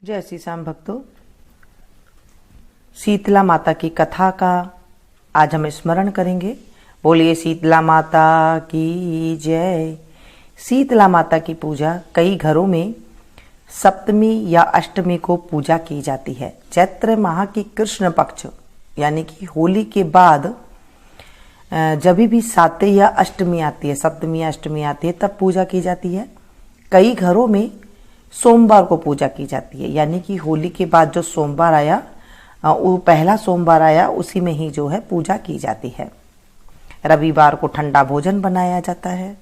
जय श्री श्याम भक्तों, शीतला माता की कथा का आज हम स्मरण करेंगे। बोलिए शीतला माता की जय। शीतला माता की पूजा कई घरों में सप्तमी या अष्टमी को पूजा की जाती है। चैत्र माह की कृष्ण पक्ष यानी कि होली के बाद जब भी सातवीं या अष्टमी आती है, सप्तमी या अष्टमी आती है, तब पूजा की जाती है। कई घरों में सोमवार को पूजा की जाती है, यानी कि होली के बाद जो सोमवार आया, वो पहला सोमवार आया, उसी में ही जो है पूजा की जाती है। रविवार को ठंडा भोजन बनाया जाता है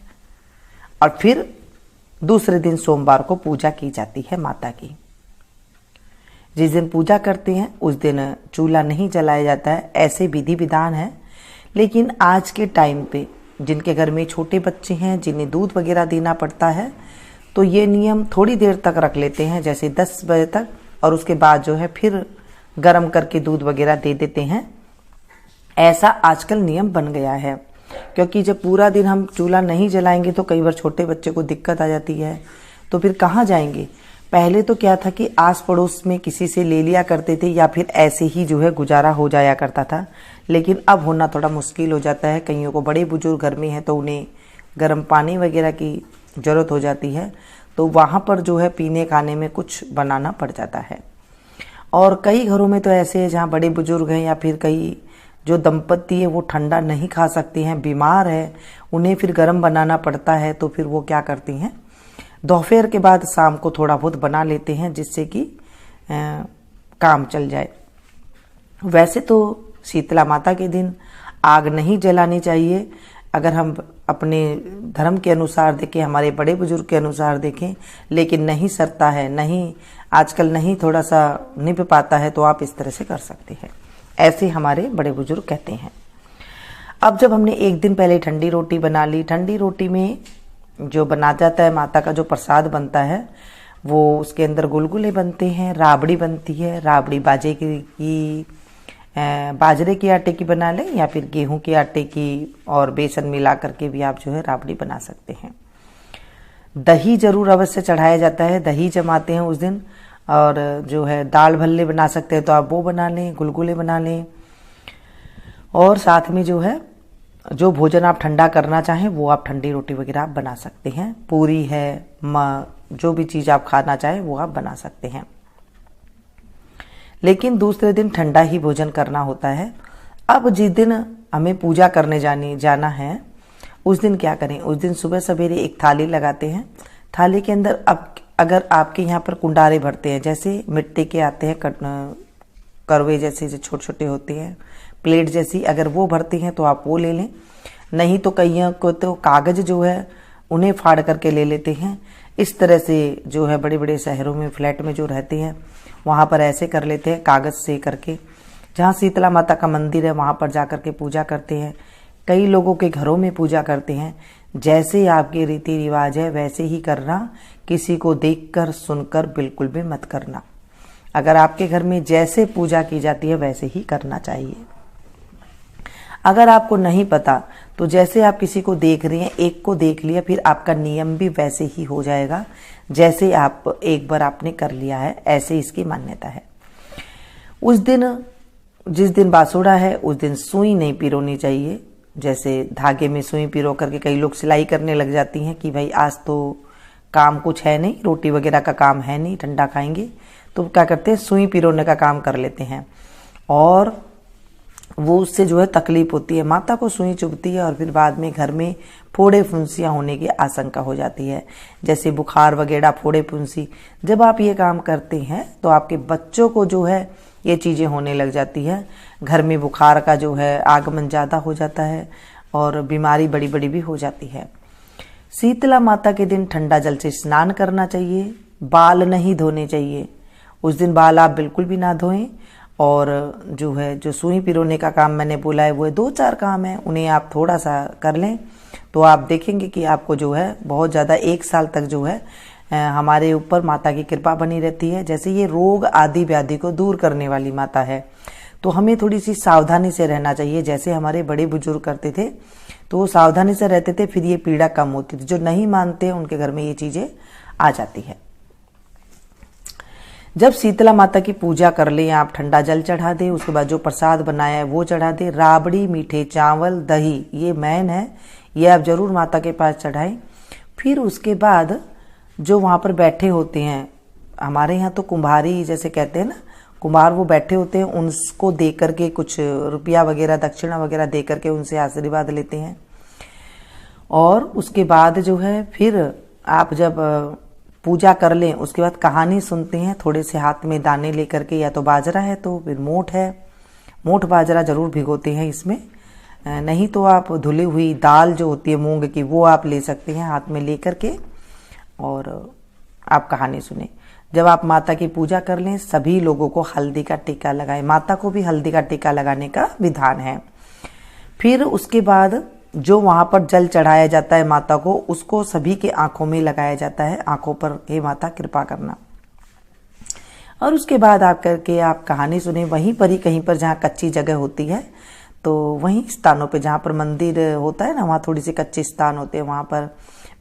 और फिर दूसरे दिन सोमवार को पूजा की जाती है माता की। जिस दिन पूजा करते हैं उस दिन चूल्हा नहीं जलाया जाता है, ऐसे विधि विधान है। लेकिन आज के टाइम पे जिनके घर में छोटे बच्चे हैं, जिन्हें दूध वगैरह देना पड़ता है, तो ये नियम थोड़ी देर तक रख लेते हैं, जैसे 10 बजे तक, और उसके बाद जो है फिर गर्म करके दूध वगैरह दे देते हैं। ऐसा आजकल नियम बन गया है, क्योंकि जब पूरा दिन हम चूल्हा नहीं जलाएंगे तो कई बार छोटे बच्चे को दिक्कत आ जाती है, तो फिर कहाँ जाएंगे। पहले तो क्या था कि आस पड़ोस में किसी से ले लिया करते थे, या फिर ऐसे ही जो है गुजारा हो जाया करता था। लेकिन अब होना थोड़ा मुश्किल हो जाता है। कईयों को बड़े बुजुर्ग घर में हैं तो उन्हें गर्म पानी वगैरह की ज़रूरत हो जाती है, तो वहाँ पर जो है पीने खाने में कुछ बनाना पड़ जाता है। और कई घरों में तो ऐसे है जहाँ बड़े बुजुर्ग हैं या फिर कई जो दंपत्ति है वो ठंडा नहीं खा सकती हैं, बीमार है, उन्हें फिर गर्म बनाना पड़ता है। तो फिर वो क्या करती हैं, दोपहर के बाद शाम को थोड़ा बहुत बना लेते हैं, जिससे कि काम चल जाए। वैसे तो शीतला माता के दिन आग नहीं जलानी चाहिए। अगर हम अपने धर्म के अनुसार देखें, हमारे बड़े बुजुर्ग के अनुसार देखें, लेकिन नहीं सरता है, नहीं आजकल नहीं थोड़ा सा निभ पाता है, तो आप इस तरह से कर सकते हैं। ऐसे हमारे बड़े बुजुर्ग कहते हैं। अब जब हमने एक दिन पहले ठंडी रोटी बना ली, ठंडी रोटी में जो बना जाता है, माता का जो प्रसाद बनता है, वो उसके अंदर गुलगुले बनते हैं, राबड़ी बनती है। राबड़ी बाजरे के आटे की बना लें या फिर गेहूं के आटे की, और बेसन मिला करके भी आप जो है राबड़ी बना सकते हैं। दही जरूर अवश्य चढ़ाया जाता है, दही जमाते हैं उस दिन। और जो है दाल भल्ले बना सकते हैं तो आप वो बना लें, गुलगुले बना लें। और साथ में जो है जो भोजन आप ठंडा करना चाहें वो आप ठंडी रोटी वगैरह आप बना सकते हैं। पूरी है, जो भी चीज़ आप खाना चाहें वो आप बना सकते हैं। लेकिन दूसरे दिन ठंडा ही भोजन करना होता है। अब जिस दिन हमें पूजा करने जाना है, उस दिन क्या करें, उस दिन सुबह सवेरे एक थाली लगाते हैं। थाली के अंदर अब अगर आपके यहाँ पर कुंडारे भरते हैं, जैसे मिट्टी के आते हैं करवे जैसे जो छोटे छोटे होते हैं, प्लेट जैसी, अगर वो भरते हैं तो आप वो ले लें। नहीं तो कईयों को तो कागज जो है उन्हें फाड़ करके ले लेते हैं। इस तरह से जो है बड़े बड़े शहरों में, फ्लैट में जो रहते हैं वहाँ पर ऐसे कर लेते हैं, कागज से करके। जहाँ शीतला माता का मंदिर है वहाँ पर जा करके पूजा करते हैं। कई लोगों के घरों में पूजा करते हैं। जैसे आपके रीति रिवाज है वैसे ही करना, किसी को देखकर सुनकर बिल्कुल भी मत करना। अगर आपके घर में जैसे पूजा की जाती है वैसे ही करना चाहिए। अगर आपको नहीं पता तो जैसे आप किसी को देख रही हैं, एक को देख लिया, फिर आपका नियम भी वैसे ही हो जाएगा जैसे आप एक बार आपने कर लिया है, ऐसे इसकी मान्यता है। उस दिन जिस दिन बासुड़ा है उस दिन सुई नहीं पिरोनी चाहिए। जैसे धागे में सुई पिरो करके कई लोग सिलाई करने लग जाती हैं कि भाई आज तो काम कुछ है नहीं, रोटी वगैरह का काम है नहीं, ठंडा खाएंगे, तो क्या करते हैं, सुई पिरोने का काम कर लेते हैं। और वो उससे जो है तकलीफ होती है, माता को सुई चुभती है, और फिर बाद में घर में फोड़े फुंसियाँ होने की आशंका हो जाती है, जैसे बुखार वगैरह, फोड़े फुंसी। जब आप ये काम करते हैं तो आपके बच्चों को जो है ये चीज़ें होने लग जाती है। घर में बुखार का जो है आगमन ज़्यादा हो जाता है और बीमारी बड़ी बड़ी भी हो जाती है। शीतला माता के दिन ठंडा जल से स्नान करना चाहिए। बाल नहीं धोने चाहिए उस दिन, बाल आप बिल्कुल भी ना धोएं। और जो है जो सुई पिरोने का काम मैंने बोला है वो 2-4 काम है, उन्हें आप थोड़ा सा कर लें तो आप देखेंगे कि आपको जो है बहुत ज़्यादा 1 साल तक जो है हमारे ऊपर माता की कृपा बनी रहती है। जैसे ये रोग आदि व्याधि को दूर करने वाली माता है, तो हमें थोड़ी सी सावधानी से रहना चाहिए। जैसे हमारे बड़े बुजुर्ग करते थे तो वो सावधानी से रहते थे, फिर ये पीड़ा कम होती थी। जो नहीं मानते उनके घर में ये चीज़ें आ जाती है। जब शीतला माता की पूजा कर लें आप, ठंडा जल चढ़ा दें, उसके बाद जो प्रसाद बनाया है वो चढ़ा दें। राबड़ी, मीठे चावल, दही, ये मैन है, ये आप जरूर माता के पास चढ़ाएं। फिर उसके बाद जो वहाँ पर बैठे होते हैं, हमारे यहाँ तो कुम्हारी जैसे कहते हैं ना, कुम्हार वो बैठे होते हैं, उनको दे करके कुछ रुपया वगैरह, दक्षिणा वगैरह दे करके उनसे आशीर्वाद लेते हैं। और उसके बाद जो है फिर आप जब पूजा कर लें, उसके बाद कहानी सुनते हैं। थोड़े से हाथ में दाने लेकर के, या तो बाजरा है तो फिर मोठ है, मोठ बाजरा जरूर भिगोते हैं इसमें, नहीं तो आप धुली हुई दाल जो होती है मूंग की, वो आप ले सकते हैं हाथ में ले करके, और आप कहानी सुने। जब आप माता की पूजा कर लें, सभी लोगों को हल्दी का टीका लगाएं। माता को भी हल्दी का टीका लगाने का विधान है। फिर उसके बाद जो वहां पर जल चढ़ाया जाता है माता को, उसको सभी के आंखों में लगाया जाता है, आंखों पर, हे माता कृपा करना। और उसके बाद आप करके आप कहानी सुने। वहीं पर ही कहीं पर जहाँ कच्ची जगह होती है, तो वहीं स्थानों पे जहाँ पर मंदिर होता है ना, वहाँ थोड़ी सी कच्चे स्थान होते हैं, वहाँ पर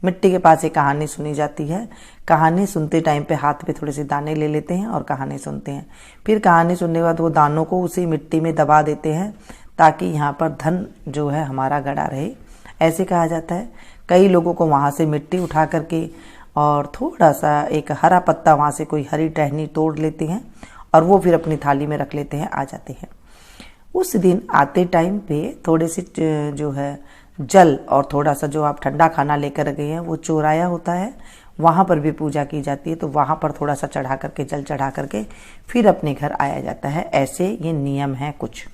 मिट्टी के पास एक कहानी सुनी जाती है। कहानी सुनते टाइम पे हाथ पे थोड़े से दाने ले लेते हैं और कहानी सुनते हैं। फिर कहानी सुनने के बाद वो दानों को उसी मिट्टी में दबा देते हैं, ताकि यहाँ पर धन जो है हमारा गड़ा रहे, ऐसे कहा जाता है। कई लोगों को वहाँ से मिट्टी उठा करके और थोड़ा सा एक हरा पत्ता, वहाँ से कोई हरी टहनी तोड़ लेते हैं और वो फिर अपनी थाली में रख लेते हैं, आ जाते हैं। उस दिन आते टाइम पे थोड़े से जो है जल और थोड़ा सा जो आप ठंडा खाना लेकर गए हैं वो चोराया होता है, वहाँ पर भी पूजा की जाती है, तो वहाँ पर थोड़ा सा चढ़ा करके, जल चढ़ा करके फिर अपने घर आया जाता है। ऐसे ये नियम है कुछ।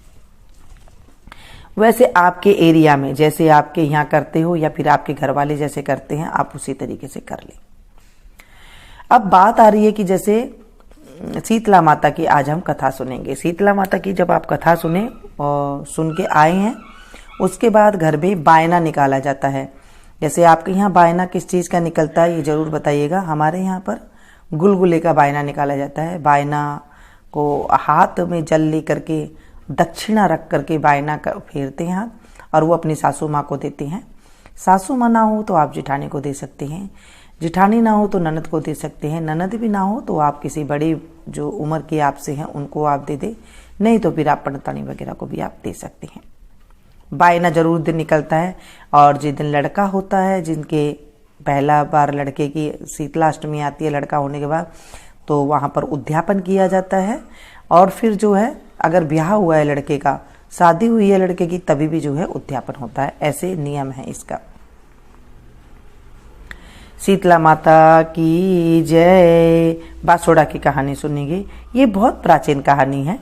वैसे आपके एरिया में जैसे आपके यहाँ करते हो या फिर आपके घर वाले जैसे करते हैं, आप उसी तरीके से कर लें। अब बात आ रही है कि जैसे शीतला माता की आज हम कथा सुनेंगे। शीतला माता की जब आप कथा सुने और सुन के आए हैं, उसके बाद घर में बायना निकाला जाता है। जैसे आपके यहाँ बायना किस चीज़ का निकलता है ये जरूर बताइएगा। हमारे यहाँ पर गुलगुले का बायना निकाला जाता है। बायना को हाथ में जल ले करके, दक्षिणा रख करके बायना फेरते हैं हाथ, और वो अपनी सासू माँ को देते हैं। सासू माँ ना हो तो आप जेठानी को दे सकते हैं, जेठानी ना हो तो ननद को दे सकते हैं, ननद भी ना हो तो आप किसी बड़े जो उम्र के आपसे हैं उनको आप दे दे, नहीं तो फिर आप पंडितानी वगैरह को भी आप दे सकते हैं। बायना जरूर दिन निकलता है। और जिस दिन लड़का होता है, जिनके पहला बार लड़के की शीतला अष्टमी आती है लड़का होने के बाद, तो वहाँ पर उद्यापन किया जाता है। और फिर जो है अगर ब्याह हुआ है लड़के का, शादी हुई है लड़के की, तभी भी जो है उद्यापन होता है। ऐसे नियम है इसका। शीतला माता की जय। बासोड़ा की कहानी सुनेंगे। ये बहुत प्राचीन कहानी है।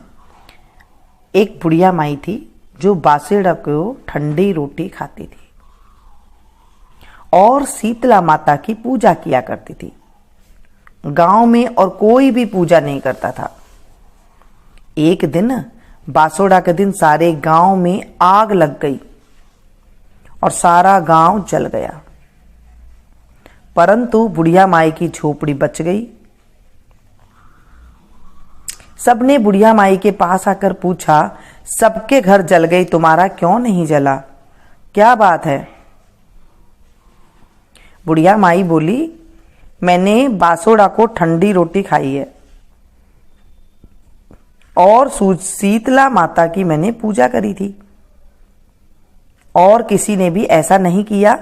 एक बुढ़िया माई थी जो बासेड़ा को ठंडी रोटी खाती थी और शीतला माता की पूजा किया करती थी। गांव में और कोई भी पूजा नहीं करता था। एक दिन बासोड़ा के दिन सारे गांव में आग लग गई और सारा गांव जल गया, परंतु बुढ़िया माई की झोपड़ी बच गई। सबने बुढ़िया माई के पास आकर पूछा, सबके घर जल गई, तुम्हारा क्यों नहीं जला, क्या बात है? बुढ़िया माई बोली, मैंने बासोड़ा को ठंडी रोटी खाई है और शीतला माता की मैंने पूजा करी थी और किसी ने भी ऐसा नहीं किया,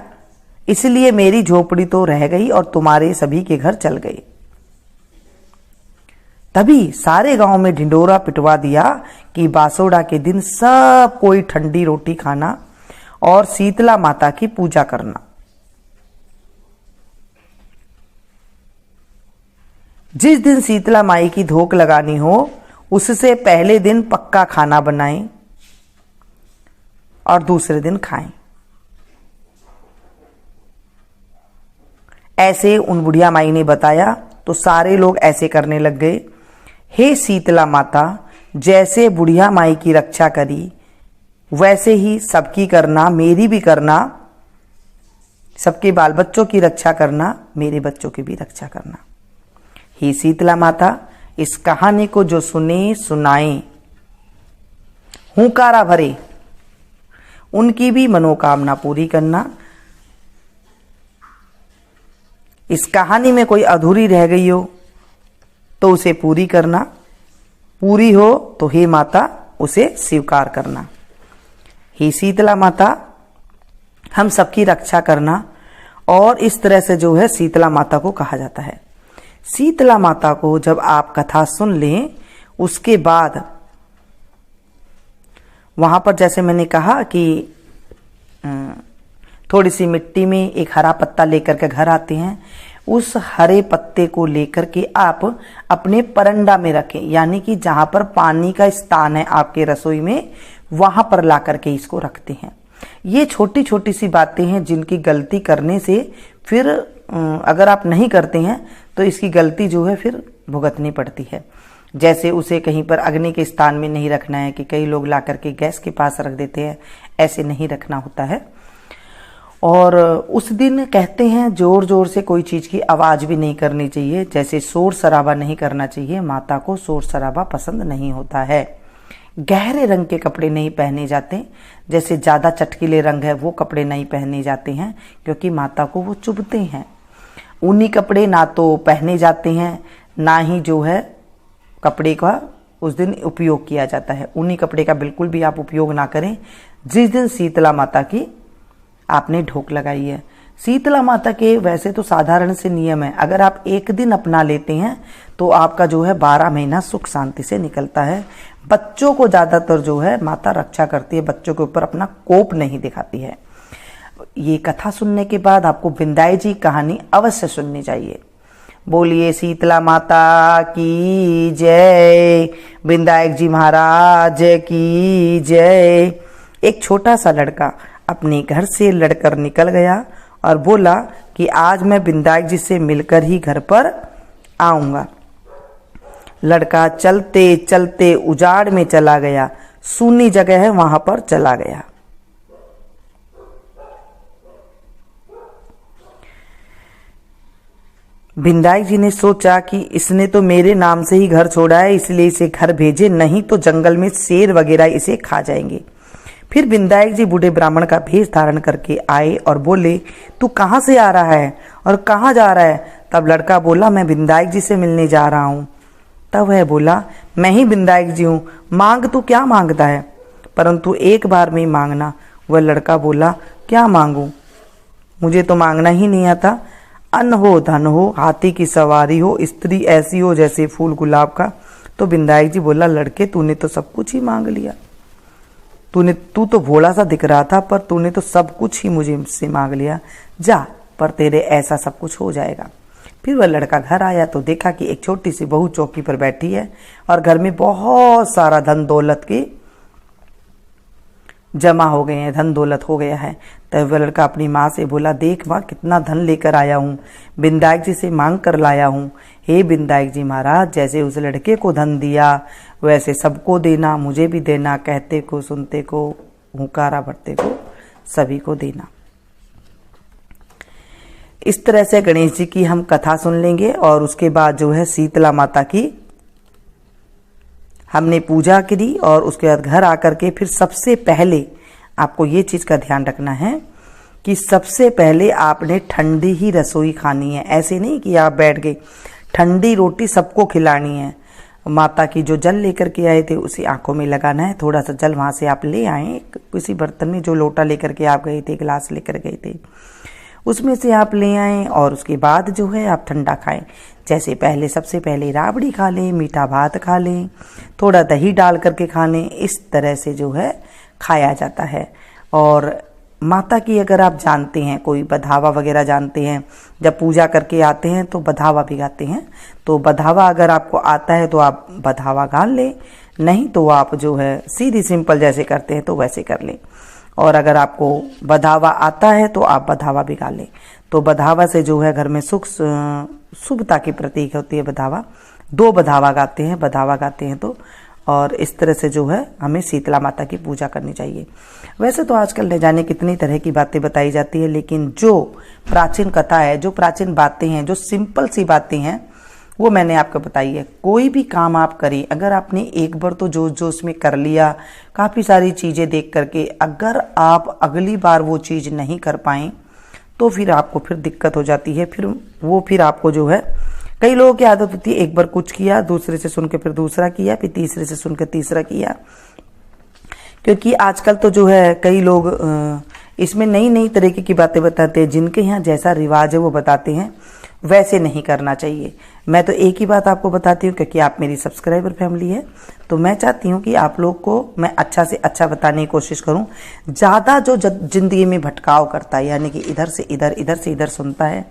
इसलिए मेरी झोपड़ी तो रह गई और तुम्हारे सभी के घर चल गए। तभी सारे गांव में ढिंडोरा पिटवा दिया कि बासोड़ा के दिन सब कोई ठंडी रोटी खाना और शीतला माता की पूजा करना। जिस दिन शीतला माई की धोक लगानी हो, उससे पहले दिन पक्का खाना बनाएं और दूसरे दिन खाएं। ऐसे उन बुढ़िया माई ने बताया तो सारे लोग ऐसे करने लग गए। हे शीतला माता, जैसे बुढ़िया माई की रक्षा करी वैसे ही सबकी करना, मेरी भी करना, सबके बाल बच्चों की रक्षा करना, मेरे बच्चों की भी रक्षा करना। हे शीतला माता, इस कहानी को जो सुने सुनाए, हुंकारा भरे, उनकी भी मनोकामना पूरी करना। इस कहानी में कोई अधूरी रह गई हो तो उसे पूरी करना, पूरी हो तो हे माता उसे स्वीकार करना। हे शीतला माता हम सबकी रक्षा करना। और इस तरह से जो है शीतला माता को कहा जाता है। शीतला माता को जब आप कथा सुन लें उसके बाद वहां पर जैसे मैंने कहा कि थोड़ी सी मिट्टी में एक हरा पत्ता लेकर के घर आते हैं, उस हरे पत्ते को लेकर के आप अपने परंडा में रखें, यानी कि जहां पर पानी का स्थान है आपके रसोई में वहां पर ला करके इसको रखते हैं। ये छोटी छोटी सी बातें हैं जिनकी गलती करने से फिर अगर आप नहीं करते हैं तो इसकी गलती जो है फिर भुगतनी पड़ती है। जैसे उसे कहीं पर अग्नि के स्थान में नहीं रखना है कि कई लोग ला करके गैस के पास रख देते हैं, ऐसे नहीं रखना होता है। और उस दिन कहते हैं जोर जोर से कोई चीज की आवाज भी नहीं करनी चाहिए, जैसे शोर शराबा नहीं करना चाहिए। माता को शोर शराबा पसंद नहीं होता है। गहरे रंग के कपड़े नहीं पहने जाते, जैसे ज्यादा चटकीले रंग है वो कपड़े नहीं पहने जाते हैं, क्योंकि माता को वो चुभते हैं। ऊनी कपड़े ना तो पहने जाते हैं, ना ही जो है कपड़े का उस दिन उपयोग किया जाता है। ऊनी कपड़े का बिल्कुल भी आप उपयोग ना करें जिस दिन शीतला माता की आपने ढोक लगाई है। शीतला माता के वैसे तो साधारण से नियम है, अगर आप एक दिन अपना लेते हैं तो आपका जो है 12 महीना सुख शांति से निकलता है। बच्चों को ज्यादातर जो है माता रक्षा करती है, बच्चों के ऊपर अपना कोप नहीं दिखाती है। ये कथा सुनने के बाद आपको बिंदाई जी कहानी अवश्य सुननी चाहिए। बोलिए शीतला माता की जय, विनायक जी महाराज की जय। एक छोटा सा लड़का अपने घर से लड़कर निकल गया और बोला कि आज मैं विनायक जी से मिलकर ही घर पर आऊंगा। लड़का चलते चलते उजाड़ में चला गया, सूनी जगह है वहां पर चला गया। विनायक जी ने सोचा कि इसने तो मेरे नाम से ही घर छोड़ा है, इसलिए इसे घर भेजे, नहीं तो जंगल में शेर वगैरह इसे खा जाएंगे। फिर विनायक जी बूढ़े ब्राह्मण का भेष धारण करके आए और बोले तू कहां से आ रहा है और कहां जा रहा है? तब लड़का बोला मैं विनायक जी से मिलने जा रहा हूं। तब वह बोला मैं ही विनायक जी हूं, मांग तू क्या मांगता है, परंतु एक बार में मांगना। वह लड़का बोला क्या मांगू, मुझे तो मांगना ही नहीं आता। अन्न हो, धन हो, हाथी की सवारी हो, स्त्री ऐसी हो जैसे फूल गुलाब का। तो विनायक जी बोला लड़के तूने तो सब कुछ ही मांग लिया, तू तो भोला सा दिख रहा था, पर तूने तो सब कुछ ही मुझे से मांग लिया, जा पर तेरे ऐसा सब कुछ हो जाएगा। फिर वह लड़का घर आया तो देखा कि एक छोटी सी बहू चौकी पर बैठी है और घर में बहुत सारा धन दौलत के जमा हो गए हैं, धन दौलत हो गया है। तब वह लड़का अपनी माँ से बोला देख माँ कितना धन लेकर आया हूँ, विनायक जी से मांग कर लाया हूँ। हे विनायक जी महाराज, जैसे उस लड़के को धन दिया वैसे सबको देना, मुझे भी देना, कहते को सुनते को हुंकारा भरते को सभी को देना। इस तरह से गणेश जी की हम कथा सुन लेंगे और उसके बाद जो है शीतला माता की हमने पूजा करी और उसके बाद घर आकर के फिर सबसे पहले आपको ये चीज का ध्यान रखना है कि सबसे पहले आपने ठंडी ही रसोई खानी है। ऐसे नहीं कि आप बैठ गए, ठंडी रोटी सबको खिलानी है। माता की जो जल लेकर के आए थे उसे आंखों में लगाना है। थोड़ा सा जल वहां से आप ले आए, किसी बर्तन में जो लोटा लेकर के आप गए थे, गिलास लेकर गए थे, उसमें से आप ले आए और उसके बाद जो है आप ठंडा खाएं। जैसे पहले सबसे पहले राबड़ी खा लें, मीठा भात खा लें, थोड़ा दही डाल करके खा लें। इस तरह से जो है खाया जाता है। और माता की अगर आप जानते हैं, कोई बधावा वगैरह जानते हैं, जब पूजा करके आते हैं तो बधावा भी गाते हैं, तो बधावा अगर आपको आता है तो आप बधावा गा लें, नहीं तो आप जो है सीधी सिंपल जैसे करते हैं तो वैसे कर लें। और अगर आपको बधावा आता है तो आप बधावा भी गा लें। तो बधावा से जो है घर में सुख शुभता की प्रतीक होती है बधावा। 2 बधावा गाते हैं, बधावा गाते हैं तो। और इस तरह से जो है हमें शीतला माता की पूजा करनी चाहिए। वैसे तो आजकल न जाने कितनी तरह की बातें बताई जाती है, लेकिन जो प्राचीन कथा है, जो प्राचीन बातें हैं, जो सिंपल सी बातें हैं, वो मैंने आपको बताई है। कोई भी काम आप करें, अगर आपने एक बार तो जोश जोश में कर लिया, काफी सारी चीजें देख करके, अगर आप अगली बार वो चीज नहीं कर पाए तो फिर आपको फिर दिक्कत हो जाती है। फिर आपको जो है कई लोगों की आदत होती है एक बार कुछ किया, दूसरे से सुन के फिर दूसरा किया, फिर तीसरे से सुन के तीसरा किया। क्योंकि आजकल तो जो है कई लोग इसमें नई नई तरीके की बातें बताते हैं, जिनके यहाँ जैसा रिवाज है वो बताते हैं, वैसे नहीं करना चाहिए। मैं तो एक ही बात आपको बताती हूँ, क्योंकि आप मेरी सब्सक्राइबर फैमिली है, तो मैं चाहती हूँ कि आप लोग को मैं अच्छा से अच्छा बताने की कोशिश करूँ। ज़्यादा जो जिंदगी में भटकाव करता है, यानी कि इधर से इधर, इधर से इधर सुनता है,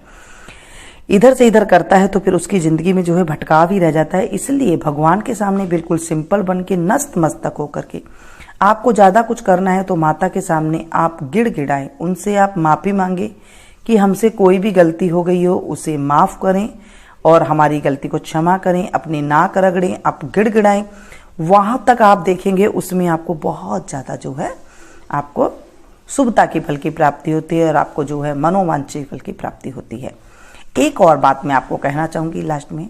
इधर से इधर करता है, तो फिर उसकी ज़िंदगी में जो है भटकाव ही रह जाता है। इसलिए भगवान के सामने बिल्कुल सिंपल बन के, नस्त मस्तक होकर के, आपको ज़्यादा कुछ करना है तो माता के सामने आप गिड़गिड़ाएं, उनसे आप माफ़ी मांगे कि हमसे कोई भी गलती हो गई हो उसे माफ़ करें और हमारी गलती को क्षमा करें, अपनी नाक रगड़ें, आप गिड़गिड़ाएं। वहाँ तक आप देखेंगे उसमें आपको बहुत ज़्यादा जो है आपको शुभता की फल की प्राप्ति होती है और आपको जो है मनोवांछित फल की प्राप्ति होती है। एक और बात मैं आपको कहना चाहूँगी लास्ट में,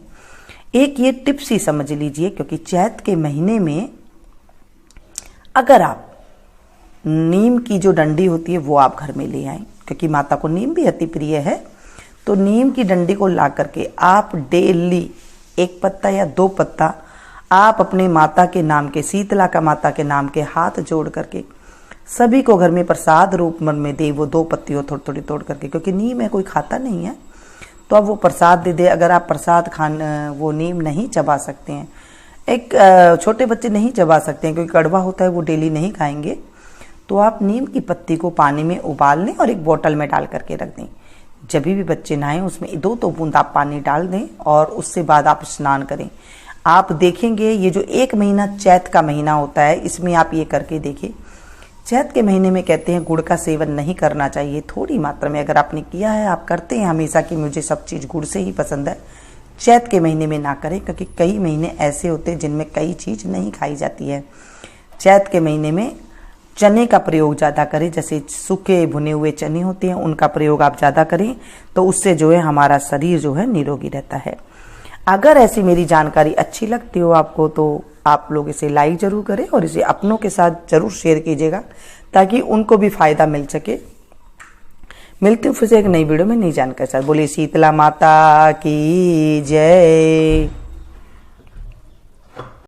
एक ये टिप्स ही समझ लीजिए, क्योंकि चैत के महीने में अगर आप नीम की जो डंडी होती है वो आप घर में ले आएं, क्योंकि माता को नीम भी अति प्रिय है, तो नीम की डंडी को ला करके आप डेली 1 पत्ता या 2 पत्ता आप अपने माता के नाम के, शीतला का माता के नाम के हाथ जोड़ करके सभी को घर में प्रसाद रूप में दे। वो 2 पत्तियों थोड़ी थोड़ी तोड़ करके, क्योंकि नीम है कोई खाता नहीं है, तो अब वो प्रसाद दे दे। अगर आप प्रसाद वो नीम नहीं चबा सकते हैं, एक छोटे बच्चे नहीं चबा सकते हैं क्योंकि कड़वा होता है, वो डेली नहीं खाएंगे, तो आप नीम की पत्ती को पानी में उबाल लें और एक बोतल में डाल करके रख दें। जब भी बच्चे नहाएं उसमें 2 बूंद आप पानी डाल दें और उससे बाद आप स्नान करें। आप देखेंगे ये जो 1 महीना चैत का महीना होता है, इसमें आप ये करके देखिए। चैत के महीने में कहते हैं गुड़ का सेवन नहीं करना चाहिए, थोड़ी मात्रा में। अगर आपने किया है, आप करते हैं हमेशा कि मुझे सब चीज़ गुड़ से ही पसंद है, चैत के महीने में ना करें, क्योंकि कई महीने ऐसे होते हैं जिनमें कई चीज़ नहीं खाई जाती है। चैत के महीने में चने का प्रयोग ज़्यादा करें, जैसे सूखे भुने हुए चने होते हैं उनका प्रयोग आप ज़्यादा करें, तो उससे जो है हमारा शरीर जो है निरोगी रहता है। अगर ऐसी मेरी जानकारी अच्छी लगती हो आपको, तो आप लोग इसे लाइक जरूर करें और इसे अपनों के साथ जरूर शेयर कीजिएगा, ताकि उनको भी फायदा मिल सके। मिलती हूँ फिर से एक नई वीडियो में नई जानकारी के साथ। बोलिए शीतला माता की जय।